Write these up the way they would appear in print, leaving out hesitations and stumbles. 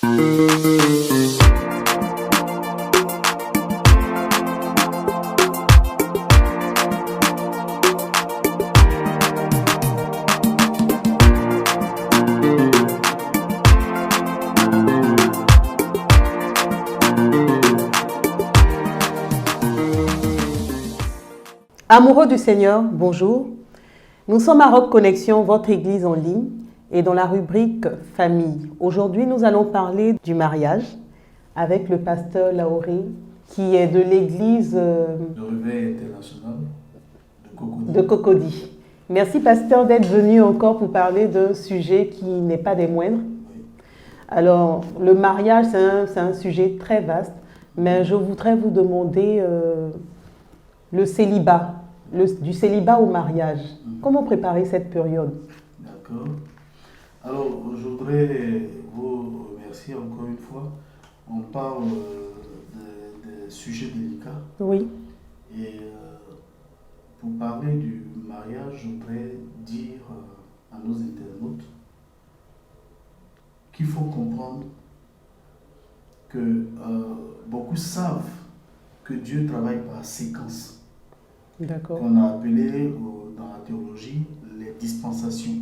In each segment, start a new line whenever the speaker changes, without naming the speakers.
Amoureux du Seigneur, bonjour. Nous sommes à Rock Connexion, votre église en ligne, et dans la rubrique Famille. Aujourd'hui, nous allons parler du mariage avec le pasteur Laoré, qui est de l'église
de Réveil international
de Cocody. Merci, pasteur, d'être venu encore pour parler d'un sujet qui n'est pas des moindres.
Oui.
Alors, le mariage, c'est un sujet très vaste, mais je voudrais vous demander le célibat. Du célibat au mariage. Comment préparer cette période?
D'accord. Alors, je voudrais vous remercier encore une fois. On parle de sujets délicats.
Oui.
Et pour parler du mariage, je voudrais dire à nos internautes qu'il faut comprendre que beaucoup savent que Dieu travaille par séquence. Qu'on a appelé dans la théologie les dispensations.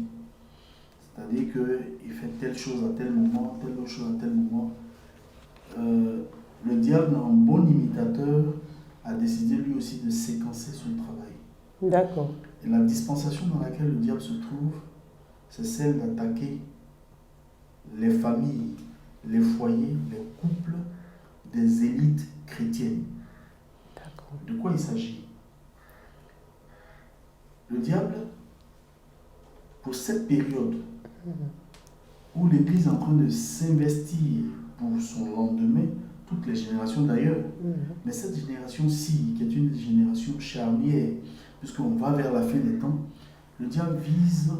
C'est-à-dire qu'il fait telle chose à tel moment, telle autre chose à tel moment. Le diable, en bon imitateur, a décidé lui aussi de séquencer son travail.
D'accord.
Et la dispensation dans laquelle le diable se trouve, c'est celle d'attaquer les familles, les foyers, les couples des élites chrétiennes.
D'accord.
De quoi il s'agit? Le diable, pour cette période où l'Église est en train de s'investir pour son lendemain, toutes les générations d'ailleurs, mais cette génération-ci, qui est une génération charnière, puisqu'on va vers la fin des temps, le diable vise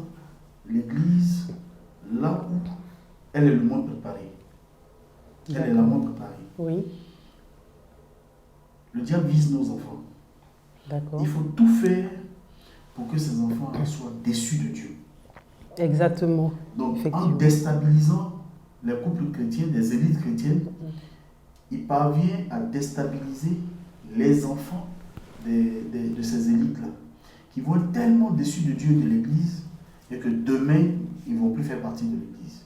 l'Église là où elle est le moins préparée. Elle est la moins préparée.
Oui.
Le diable vise nos enfants.
D'accord.
Il faut tout faire pour que ces enfants soient déçus de Dieu.
Exactement.
Donc, en déstabilisant les couples chrétiens, des élites chrétiennes, il parvient à déstabiliser les enfants de ces élites-là, qui vont être tellement déçus de Dieu et de l'Église, et que demain, ils ne vont plus faire partie de l'Église.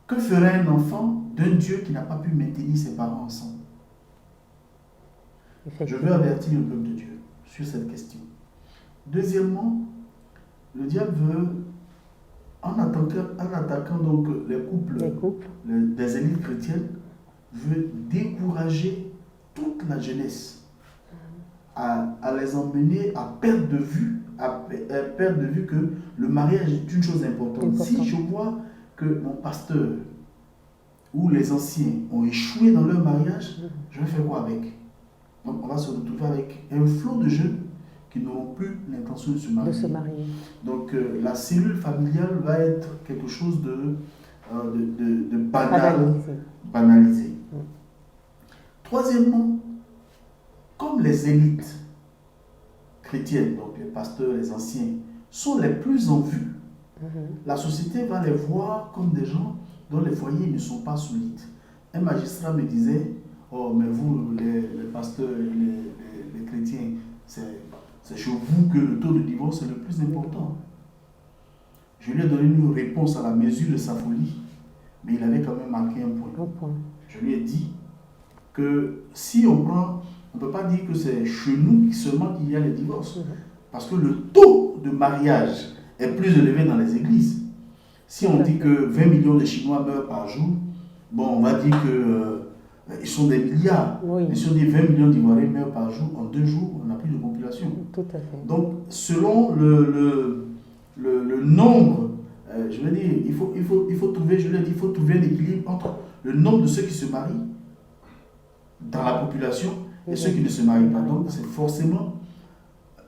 Que ferait un enfant d'un Dieu qui n'a pas pu maintenir ses parents ensemble? Je veux avertir le peuple de Dieu sur cette question. Deuxièmement, le diable veut, en attaquant donc les couples. Des élites chrétiennes, veut décourager toute la jeunesse à les emmener à perdre de vue, que le mariage est une chose importante. Si je vois que mon pasteur ou les anciens ont échoué dans leur mariage, je vais faire quoi avec? Donc on va se retrouver avec un flot de jeunes qui n'auront plus l'intention de se marier. Donc la cellule familiale va être quelque chose de banalisé. Troisièmement, comme les élites chrétiennes, donc les pasteurs, les anciens, sont les plus en vue, la société va les voir comme des gens dont les foyers ne sont pas solides. Un magistrat me disait, oh mais vous, les pasteurs, les chrétiens, c'est chez vous que le taux de divorce est le plus important. Je lui ai donné une réponse à la mesure de sa folie, mais il avait quand même marqué un point. Je lui ai dit que si on prend, on ne peut pas dire que c'est chez nous seulement qu'il y a les divorces, parce que le taux de mariage est plus élevé dans les églises. Si on dit que 20 millions de Chinois meurent par jour, bon, on va dire qu'ils sont des milliards.
Oui.
Mais si on dit 20 millions d'Ivoiriens meurent par jour, en 2 jours, on n'a plus de population.
Tout à fait.
Donc, selon le nombre, je veux dire, il faut trouver, je l'ai dit, il faut trouver un équilibre entre le nombre de ceux qui se marient dans la population et ceux qui ne se marient pas. Donc, c'est forcément...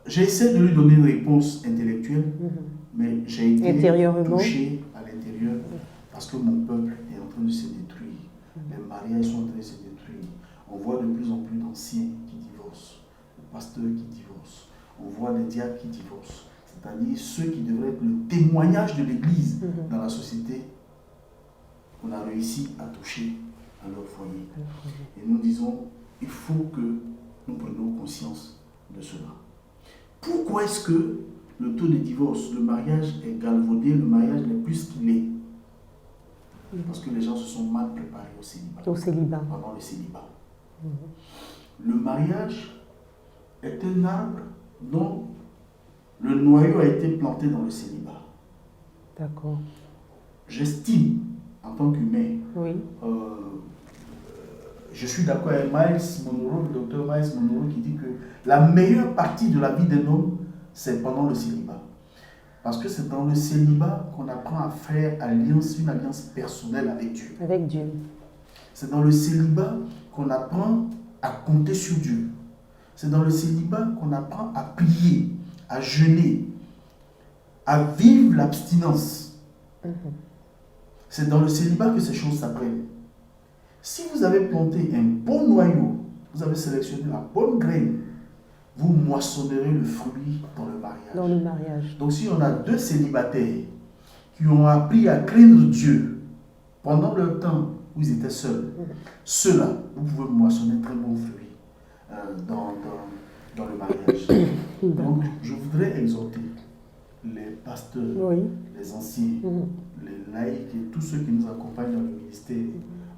J'essaie de lui donner une réponse intellectuelle, mais j'ai été touché à l'intérieur parce que mon peuple est en train de se détruire. Les mariages sont en train de se détruire. On voit de plus en plus d'anciens qui divorcent, des pasteurs qui divorcent. On voit des diacres qui divorcent. C'est-à-dire ceux qui devraient être le témoignage de l'Église dans la société on a réussi à toucher à leur foyer. Et nous disons, il faut que nous prenions conscience de cela. Pourquoi est-ce que le taux de divorce, le mariage est galvaudé, le mariage n'est plus ce qu'il est? Parce que les gens se sont mal préparés au célibat. Pendant le célibat. Le mariage est un arbre dont le noyau a été planté dans le célibat.
D'accord.
J'estime, en tant qu'humain, je suis d'accord avec Miles Monroe, le docteur Miles Monroe, qui dit que la meilleure partie de la vie d'un homme, c'est pendant le célibat. Parce que c'est dans le célibat qu'on apprend à faire alliance, une alliance personnelle avec Dieu.
Avec Dieu.
C'est dans le célibat qu'on apprend à compter sur Dieu. C'est dans le célibat qu'on apprend à prier, à jeûner, à vivre l'abstinence. C'est dans le célibat que ces choses s'apprennent. Si vous avez planté un bon noyau, vous avez sélectionné la bonne graine, vous moissonnerez le fruit dans le mariage.
Dans le mariage.
Donc si on a deux célibataires qui ont appris à craindre Dieu pendant le temps où ils étaient seuls, ceux-là, vous pouvez moissonner très bons fruits dans le mariage. Donc je voudrais exhorter les pasteurs, les anciens, les laïcs et tous ceux qui nous accompagnent dans le ministère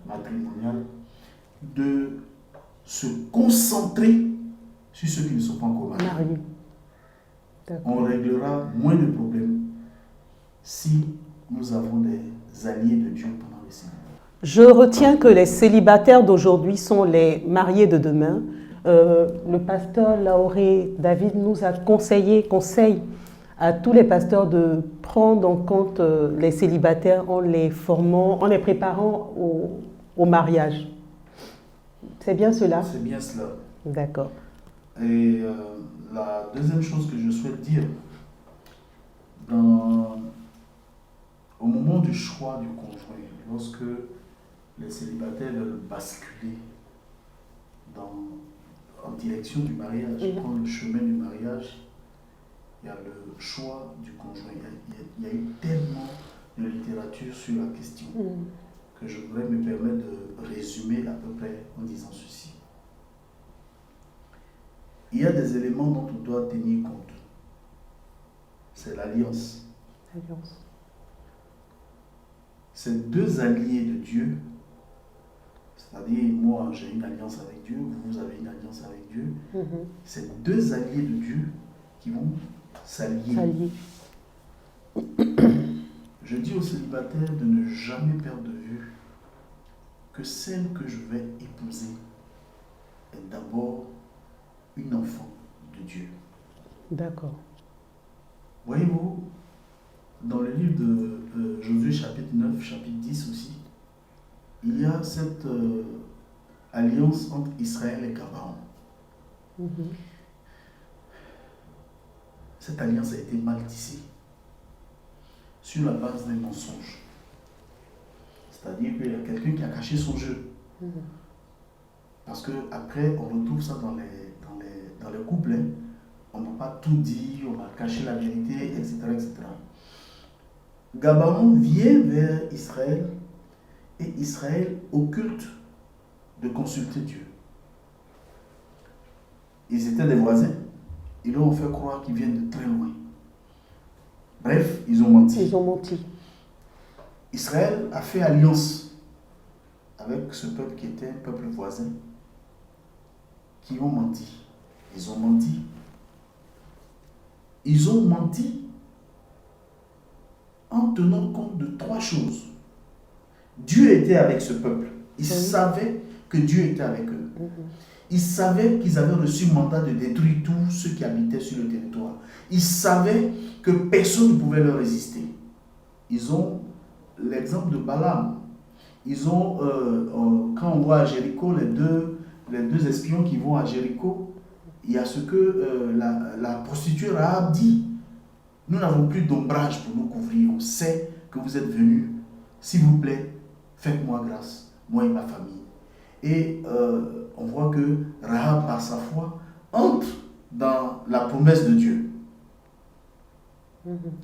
matrimonial de se concentrer sur ceux qui ne sont pas encore mariés. On réglera moins de problèmes si nous avons des alliés de Dieu pendant les célibats.
Je retiens que les célibataires d'aujourd'hui sont les mariés de demain. Le pasteur Laoré David nous a conseille à tous les pasteurs de prendre en compte les célibataires en les formant, en les préparant au mariage. C'est bien cela?
C'est bien cela.
D'accord.
Et la deuxième chose que je souhaite dire, au moment du choix du conjoint, lorsque les célibataires veulent basculer en direction du mariage, prendre le chemin du mariage, il y a le choix du conjoint. Il y a eu tellement de littérature sur la question que je voudrais me permettre de résumer à peu près en disant ceci. Il y a des éléments dont on doit tenir compte. C'est l'alliance. Ces deux alliés de Dieu, c'est-à-dire moi j'ai une alliance avec Dieu, vous avez une alliance avec Dieu, ces deux alliés de Dieu qui vont s'allier. Je dis aux célibataires de ne jamais perdre de vue que celle que je vais épouser est d'abord une enfant de Dieu.
D'accord.
Voyez-vous, dans le livre de Josué chapitre 9, chapitre 10 aussi, il y a cette alliance entre Israël et Gabaon. Cette alliance a été mal tissée sur la base d'un mensonge. C'est-à-dire qu'il y a quelqu'un qui a caché son jeu. Parce qu'après, on retrouve ça dans les couples. On n'a pas tout dit, on a caché la vérité, etc. etc. Gabaon vient vers Israël et Israël occulte de consulter Dieu. Ils étaient des voisins. Ils leur ont fait croire qu'ils viennent de très loin. Bref, ils ont menti. Israël a fait alliance avec ce peuple qui était un peuple voisin, qui ont menti. Ils ont menti. Ils ont menti en tenant compte de trois choses. Dieu était avec ce peuple. Ils savaient que Dieu était avec eux. Ils savaient qu'ils avaient reçu mandat de détruire tous ceux qui habitaient sur le territoire. Ils savaient que personne ne pouvait leur résister. Ils ont l'exemple de Balaam. Ils ont, quand on voit à Jéricho, les deux espions qui vont à Jéricho, il y a ce que la prostituée Rahab dit. Nous n'avons plus d'ombrage pour nous couvrir. On sait que vous êtes venus. S'il vous plaît, faites-moi grâce, moi et ma famille. Et on voit que Rahab, par sa foi, entre dans la promesse de Dieu.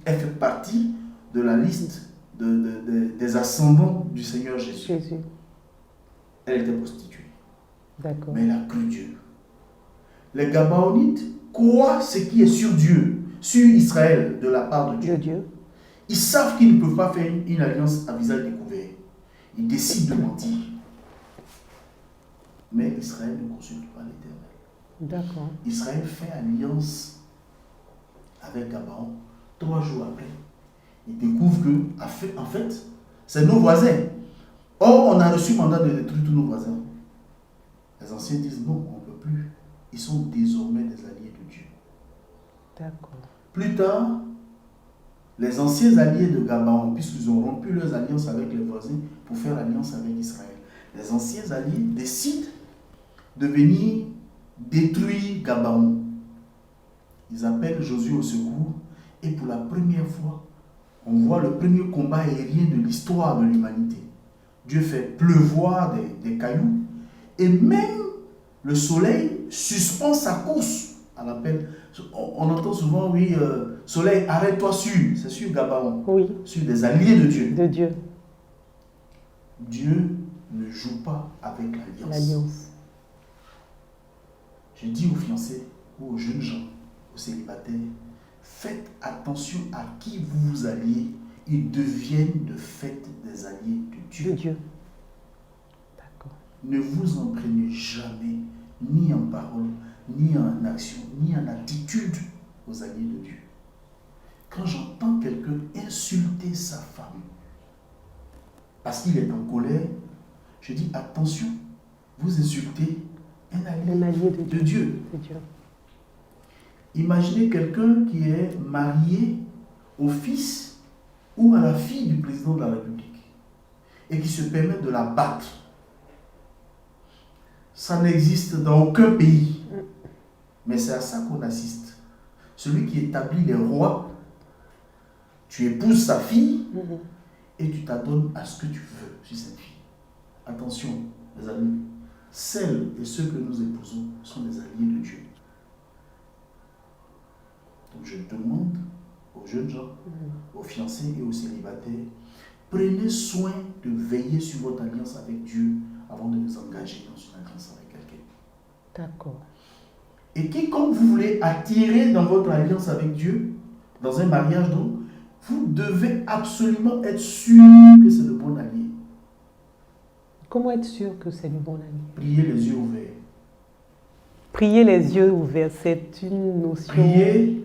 Elle fait partie de la liste des ascendants du Seigneur Jésus.
Jésus.
Elle était prostituée.
D'accord.
Mais elle a cru Dieu. Les Gabaonites croient ce qui est sur Dieu, sur Israël, de la part de Dieu.
De Dieu.
Ils savent qu'ils ne peuvent pas faire une alliance à visage découvert. Ils décident de mentir. Mais Israël ne consulte pas l'Éternel.
D'accord.
Israël fait alliance avec Gabaon. 3 jours après, ils découvrent que, en fait, c'est nos voisins. Or, on a reçu mandat de détruire tous nos voisins. Les anciens disent non, on ne peut plus. Ils sont désormais des alliés de Dieu.
D'accord.
Plus tard, les anciens alliés de Gabaon, puisqu'ils ont rompu leurs alliances avec les voisins pour faire alliance avec Israël, les anciens alliés décident de venir détruire Gabaon. Ils appellent Josué au secours et pour la première fois, on voit le premier combat aérien de l'histoire de l'humanité. Dieu fait pleuvoir des cailloux et même le soleil suspend sa course à l'appel. On entend souvent, oui, soleil, arrête-toi sur, c'est sur Gabaon,
Oui.
sur des alliés de Dieu.
De Dieu.
Dieu ne joue pas avec l'alliance.
L'alliance.
Je dis aux fiancés ou aux jeunes gens, aux célibataires, faites attention à qui vous vous alliez. Ils deviennent de fait des alliés de Dieu.
De Dieu. D'accord.
Ne vous emprenez jamais, ni en parole, ni en action, ni en attitude aux alliés de Dieu. Quand j'entends quelqu'un insulter sa femme parce qu'il est en colère, je dis attention, vous insultez un allié de Dieu.
De Dieu.
Imaginez quelqu'un qui est marié au fils ou à la fille du président de la République et qui se permet de la battre. Ça n'existe dans aucun pays. Mais c'est à ça qu'on assiste. Celui qui établit les rois, tu épouses sa fille et tu t'adonnes à ce que tu veux sur cette fille. Attention, les amis, celles et ceux que nous épousons sont des alliés de Dieu. Donc je demande aux jeunes gens, aux fiancés et aux célibataires, prenez soin de veiller sur votre alliance avec Dieu avant de vous engager dans une alliance avec quelqu'un.
D'accord.
Et quiconque vous voulez attirer dans votre alliance avec Dieu, dans un mariage donc, vous devez absolument être sûr que c'est le bon allié.
Comment être sûr que c'est le bon allié?
Priez les yeux ouverts.
Prier les yeux ouverts, c'est une notion.
Priez.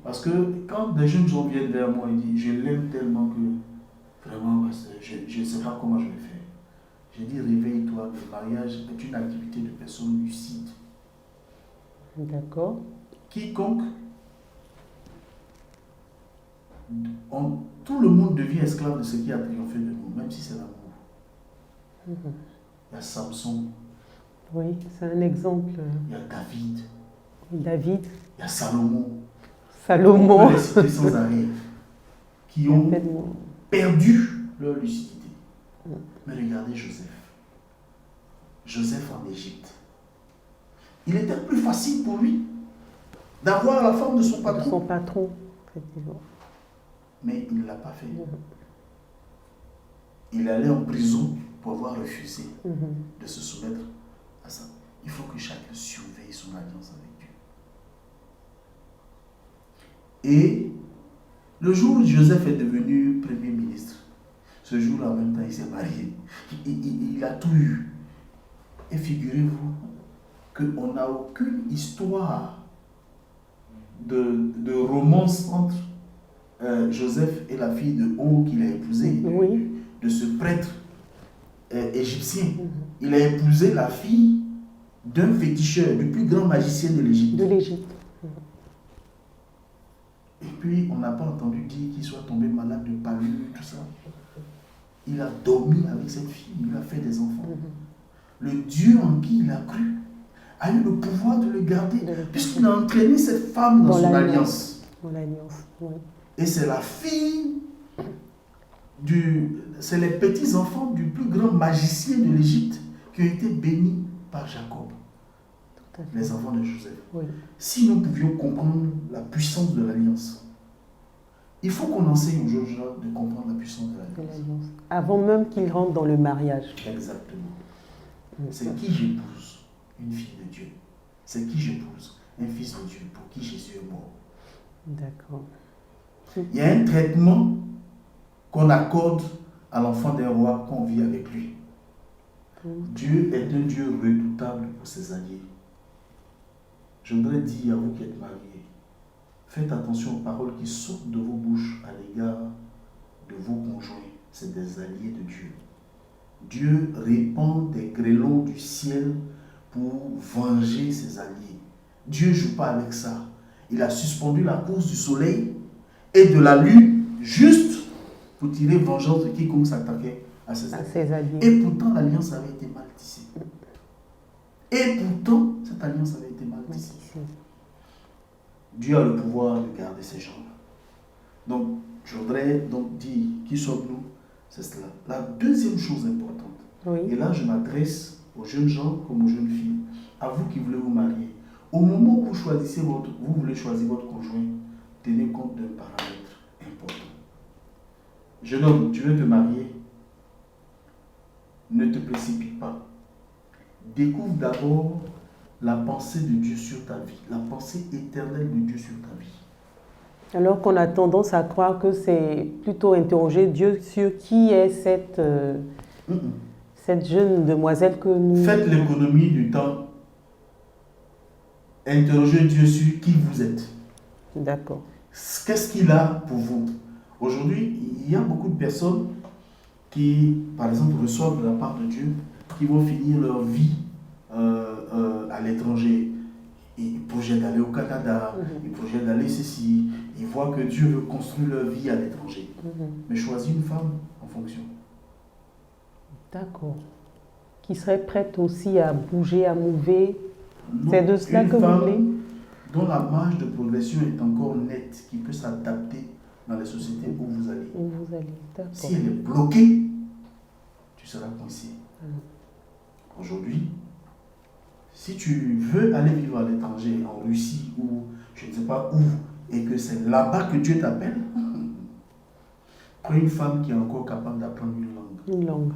Parce que quand des jeunes gens viennent vers moi et disent je l'aime tellement que vraiment je ne sais pas comment je vais faire. Je dis réveille-toi, le mariage est une activité de personnes lucides.
D'accord.
Quiconque, tout le monde devient esclave de ce qui a triomphé de nous, même si c'est l'amour. Il y a Samson.
Oui, c'est un exemple.
Il y a David.
David.
Il y a Salomon.
Salomon.
On peut les citer sans arrêt. Qui ont perdu leur lucidité. Mais regardez Joseph. Joseph en Égypte. Il était plus facile pour lui d'avoir la femme de son patron.
De son patron, effectivement.
Mais il ne l'a pas fait. Il allait en prison pour avoir refusé de se soumettre à ça. Il faut que chacun surveille son alliance avec Dieu. Et le jour où Joseph est devenu premier ministre, ce jour-là en même temps il s'est marié. Il a tout eu. Et figurez-vous qu'on n'a aucune histoire de romance entre Joseph et la fille de On qu'il a épousée, de ce prêtre égyptien. Il a épousé la fille d'un féticheur, du plus grand magicien de l'Égypte.
De l'Égypte.
Et puis, on n'a pas entendu dire qu'il soit tombé malade de parure, tout ça. Il a dormi avec cette fille, il a fait des enfants. Le Dieu en qui il a cru a eu le pouvoir de le garder, puisqu'il a entraîné cette femme dans son alliance.
Dans l'alliance, oui.
Et c'est la fille c'est les petits-enfants du plus grand magicien de l'Égypte qui ont été bénis par Jacob, les enfants de Joseph.
Oui.
Si nous pouvions comprendre la puissance de l'alliance, Il faut qu'on enseigne aux jeunes gens de comprendre la puissance de
de
l'alliance.
l'alliance. Avant même qu'ils rentrent dans le mariage.
Exactement. C'est qui j'épouse? Une fille de Dieu. C'est qui j'épouse? Un fils de Dieu pour qui Jésus est mort.
D'accord.
Il y a un traitement qu'on accorde à l'enfant d'un roi qu'on vit avec lui. Dieu est un Dieu redoutable pour ses alliés. Je voudrais dire à vous qui êtes mariés, faites attention aux paroles qui sortent de vos bouches à l'égard de vos conjoints. C'est des alliés de Dieu. Dieu répand des grêlons du ciel pour venger ses alliés. Dieu ne joue pas avec ça. Il a suspendu la course du soleil et de la lune juste pour tirer vengeance de quiconque s'attaquait à ses alliés. Et pourtant, l'alliance avait été mal tissée. Et pourtant, cette alliance avait été mal tissée. Dieu a le pouvoir de garder ces gens-là. Donc, je voudrais donc dire, qui sommes-nous? C'est cela. La deuxième chose importante, et là je m'adresse aux jeunes gens comme aux jeunes filles, à vous qui voulez vous marier. Au moment où vous voulez choisir votre conjoint, tenez compte d'un paramètre important. Jeune homme, tu veux te marier, ne te précipite pas. Découvre d'abord la pensée de Dieu sur ta vie, la pensée éternelle de Dieu sur ta vie.
Alors qu'on a tendance à croire que c'est plutôt interroger Dieu sur qui est cette jeune demoiselle que nous...
Faites l'économie du temps. Interrogez Dieu sur qui vous êtes.
D'accord.
Qu'est-ce qu'il a pour vous? Aujourd'hui, il y a beaucoup de personnes qui, par exemple, reçoivent de la part de Dieu, qui vont finir leur vie à l'étranger. Ils projettent d'aller au Canada, ils projettent d'aller ceci. Ils voient que Dieu veut construire leur vie à l'étranger. Mais choisis une femme en fonction.
D'accord. Qui serait prête aussi à bouger, à mouver. C'est de cela que vous voulez?
Dont la marge de progression est encore nette, qui peut s'adapter dans les sociétés où vous allez.
Où vous allez, d'accord.
Si elle est bloquée, tu seras coincé. Aujourd'hui, si tu veux aller vivre à l'étranger, en Russie ou je ne sais pas où, et que c'est là-bas que Dieu t'appelle, prends une femme qui est encore capable d'apprendre une langue.
Une langue.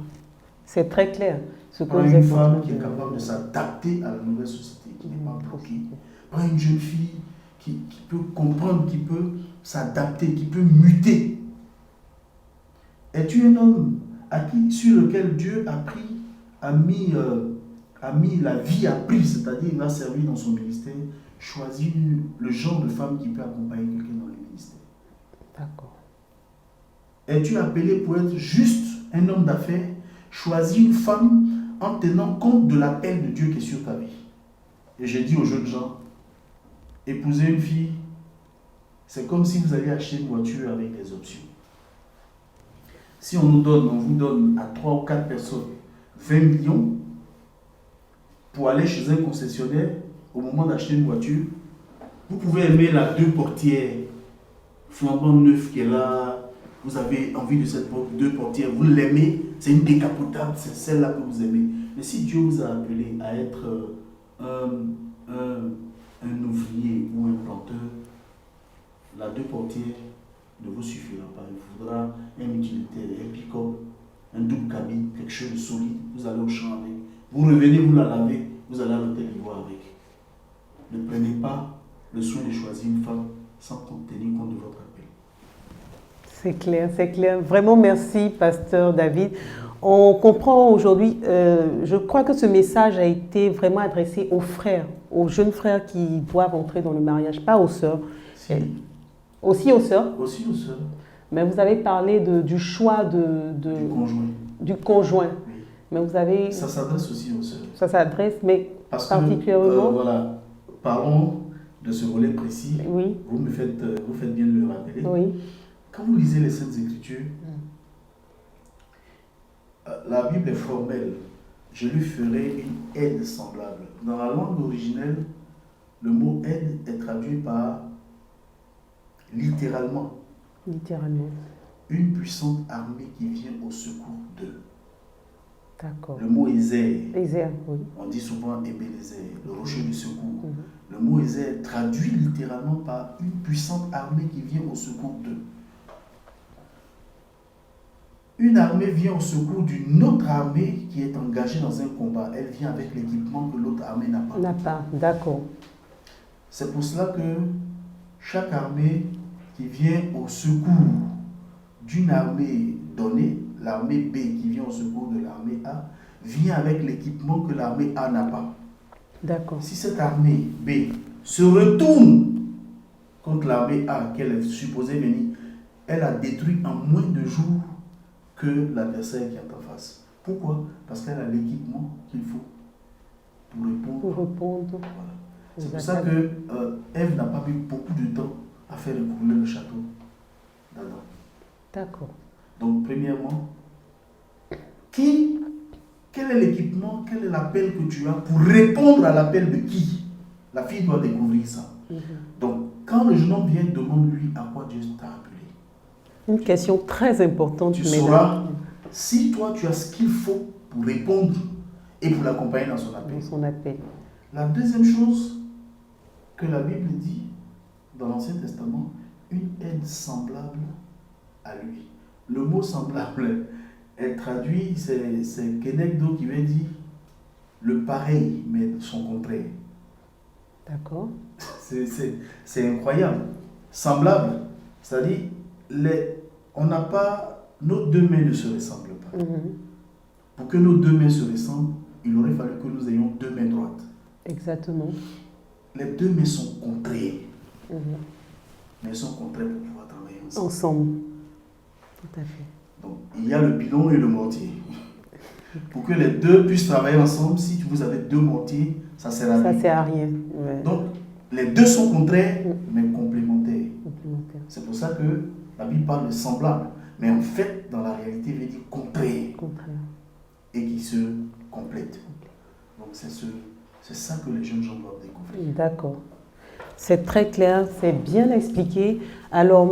C'est très clair.
Prends une femme qui est capable de s'adapter à la nouvelle société, qui n'est pas bloquée. Prends une jeune fille qui peut comprendre, qui peut s'adapter, qui peut muter. Es-tu un homme sur lequel Dieu a mis la vie à prix, c'est-à-dire il va servir dans son ministère? Choisis le genre de femme qui peut accompagner quelqu'un dans le ministère.
D'accord.
Es-tu appelé pour être juste un homme d'affaires? Choisis une femme en tenant compte de l'appel de Dieu qui est sur ta vie. Et j'ai dit aux jeunes gens, épouser une fille, c'est comme si vous alliez acheter une voiture avec des options. Si on vous donne à 3 ou 4 personnes 20 millions pour aller chez un concessionnaire au moment d'acheter une voiture, vous pouvez aimer la 2 portières flambant neuf qui est là, vous avez envie de cette 2 portières, vous l'aimez, c'est une décapotable, c'est celle-là que vous aimez. Mais si Dieu vous a appelé à être un ouvrier ou un planteur, la 2 portières ne vous suffira pas. Il faudra un utilitaire, un pick-up, un double cabine, quelque chose de solide. Vous allez au champ avec. Vous revenez, vous la lavez, vous allez à l'hôtel Ivoire avec. Ne prenez pas le soin de choisir une femme sans tenir compte de votre appel.
C'est clair, c'est clair. Vraiment merci, Pasteur David. On comprend aujourd'hui, je crois que ce message a été vraiment adressé aux frères, aux jeunes frères qui doivent entrer dans le mariage, pas aux sœurs.
Si.
Aussi aux sœurs.
Aussi aux sœurs.
Mais vous avez parlé du choix
du conjoint.
Du conjoint.
Oui.
Mais vous avez...
Ça s'adresse aussi aux sœurs.
Ça s'adresse, mais
parce
particulièrement...
Que, voilà, parlons de ce volet précis.
Oui.
Vous faites bien de le rappeler.
Oui.
Quand vous lisez les Saintes Écritures, la Bible est formelle. Je lui ferai une aide semblable. Dans la langue originelle, le mot aide est traduit par littéralement.
Littéralement.
Une puissante armée qui vient au secours d'eux.
D'accord.
Le mot Ézer.
Ézer, oui.
On dit souvent Ebenezer, le rocher du secours. Le mot Ézer traduit littéralement par une puissante armée qui vient au secours d'eux. une armée vient au secours d'une autre armée qui est engagée dans un combat. Elle vient avec l'équipement que l'autre armée n'a pas.
N'a pas, d'accord.
C'est pour cela que chaque armée qui vient au secours d'une armée donnée, l'armée B qui vient au secours de l'armée A, vient avec l'équipement que l'armée A n'a pas.
D'accord.
Si cette armée B se retourne contre l'armée A qu'elle est supposée venir, elle a détruit en moins de jours que l'adversaire qui est en face. Pourquoi? Parce qu'elle a l'équipement qu'il faut pour répondre.
Pour répondre.
Voilà. C'est pour ça que Ève n'a pas eu beaucoup de temps à faire écrouler le château d'Adam.
D'accord.
Donc, premièrement, quel est l'équipement, quel est l'appel que tu as pour répondre à l'appel de qui? La fille doit découvrir ça. Donc, quand le jeune homme vient, demande-lui à quoi Dieu t'a appelé.
Une question très importante.
Tu sauras si toi tu as ce qu'il faut pour répondre et pour l'accompagner dans son appel.
Dans son appel.
La deuxième chose que la Bible dit dans l'Ancien Testament, une aide semblable à lui. Le mot semblable est traduit, c'est Kenegdo qui veut dire le pareil, mais son contraire.
D'accord.
C'est incroyable. Semblable, c'est-à-dire, on n'a pas, nos deux mains ne se ressemblent pas. Pour que nos deux mains se ressemblent, il aurait fallu que nous ayons deux mains droites.
Exactement.
Les deux mains sont contraires. Mais elles sont contraires pour pouvoir travailler ensemble.
Ensemble. Tout à fait.
Donc, il y a le pilon et le mortier. Pour que les deux puissent travailler ensemble, si vous avez deux mortiers, ça ne sert à rien.
Ça sert à rien. Ouais.
Donc, les deux sont contraires, mais complémentaires. C'est pour ça que la Bible parle de semblable. Mais en fait, dans la réalité, il veut dire contraire. Et qui se complètent. Donc, c'est ça que les jeunes gens doivent découvrir.
D'accord. C'est très clair, c'est bien expliqué. Alors,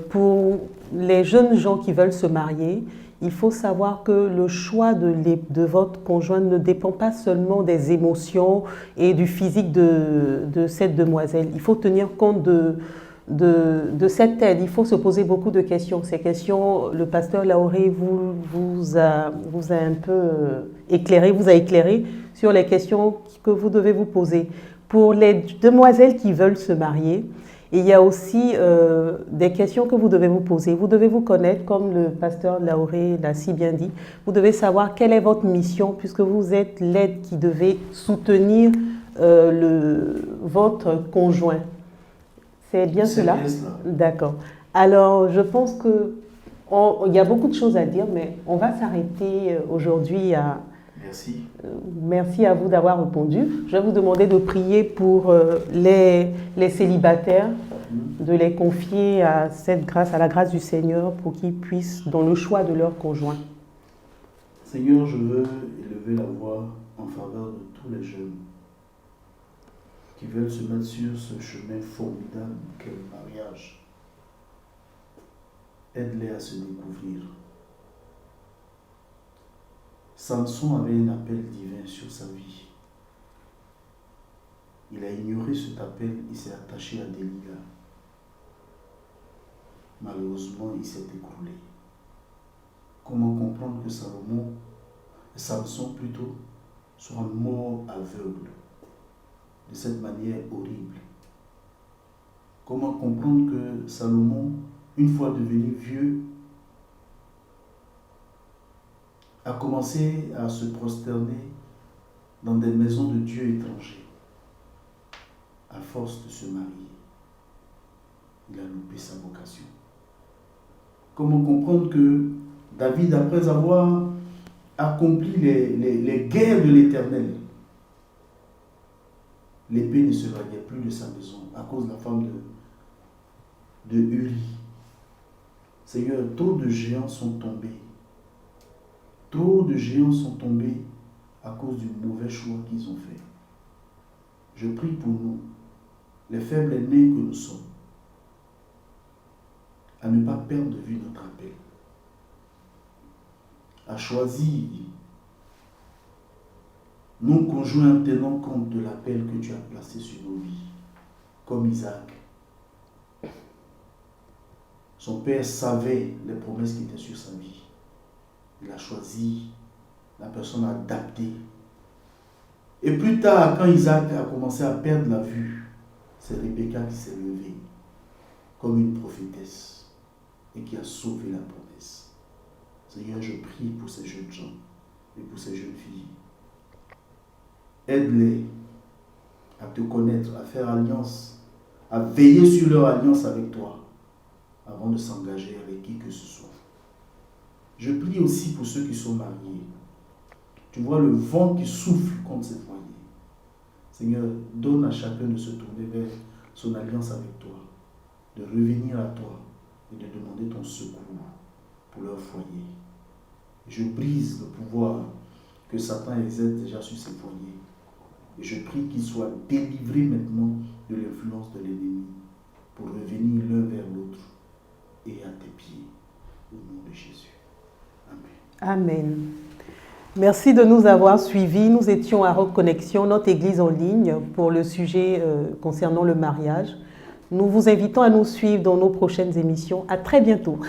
pour les jeunes gens qui veulent se marier, il faut savoir que le choix de votre conjoint ne dépend pas seulement des émotions et du physique de cette demoiselle. Il faut tenir compte de cette aide. Il faut se poser beaucoup de questions. Ces questions, le pasteur Laoré vous a un peu éclairé sur les questions que vous devez vous poser. Pour les demoiselles qui veulent se marier, il y a aussi des questions que vous devez vous poser. Vous devez vous connaître, comme le pasteur Laoré l'a si bien dit. Vous devez savoir quelle est votre mission, puisque vous êtes l'aide qui devait soutenir votre conjoint. C'est bien cela? D'accord. Alors, je pense qu'il y a beaucoup de choses à dire, mais on va s'arrêter aujourd'hui à...
Merci.
Merci à vous d'avoir répondu. Je vais vous demander de prier pour les célibataires, de les confier à cette grâce, à la grâce du Seigneur, pour qu'ils puissent, dans le choix de leur conjoint.
Seigneur, je veux élever la voix en faveur de tous les jeunes qui veulent se mettre sur ce chemin formidable qu'est le mariage. Aide-les à se découvrir. Samson avait un appel divin sur sa vie. Il a ignoré cet appel, il s'est attaché à Delilah. Malheureusement, il s'est écroulé. Comment comprendre que Samson plutôt, soit mort aveugle de cette manière horrible? Comment comprendre que Salomon, une fois devenu vieux, a commencé à se prosterner dans des maisons de dieux étrangers à force de se marier? Il a loupé sa vocation. Comment comprendre que David, après avoir accompli les guerres de l'Éternel, l'épée ne se raillait plus de sa maison à cause de la femme de Uri? Seigneur, trop de géants sont tombés. Trop de géants sont tombés à cause du mauvais choix qu'ils ont fait. Je prie pour nous, les faibles aînés que nous sommes, à ne pas perdre de vue notre appel, à choisir nos conjoints tenant compte de l'appel que tu as placé sur nos vies, comme Isaac. Son père savait les promesses qui étaient sur sa vie. Il a choisi, la personne a adapté. Et plus tard, quand Isaac a commencé à perdre la vue, c'est Rebecca qui s'est levée comme une prophétesse et qui a sauvé la promesse. Seigneur, je prie pour ces jeunes gens et pour ces jeunes filles. Aide-les à te connaître, à faire alliance, à veiller sur leur alliance avec toi avant de s'engager avec qui que ce soit. Je prie aussi pour ceux qui sont mariés. Tu vois le vent qui souffle contre ces foyers. Seigneur, donne à chacun de se tourner vers son alliance avec toi, de revenir à toi et de demander ton secours pour leur foyer. Je brise le pouvoir que Satan exerce déjà sur ces foyers. Et je prie qu'ils soient délivrés maintenant de l'influence de l'ennemi pour revenir l'un vers l'autre et à tes pieds. Au nom de Jésus. Amen.
Amen. Merci de nous avoir suivis. Nous étions à Rock Connexion, notre église en ligne, pour le sujet concernant le mariage. Nous vous invitons à nous suivre dans nos prochaines émissions. À très bientôt.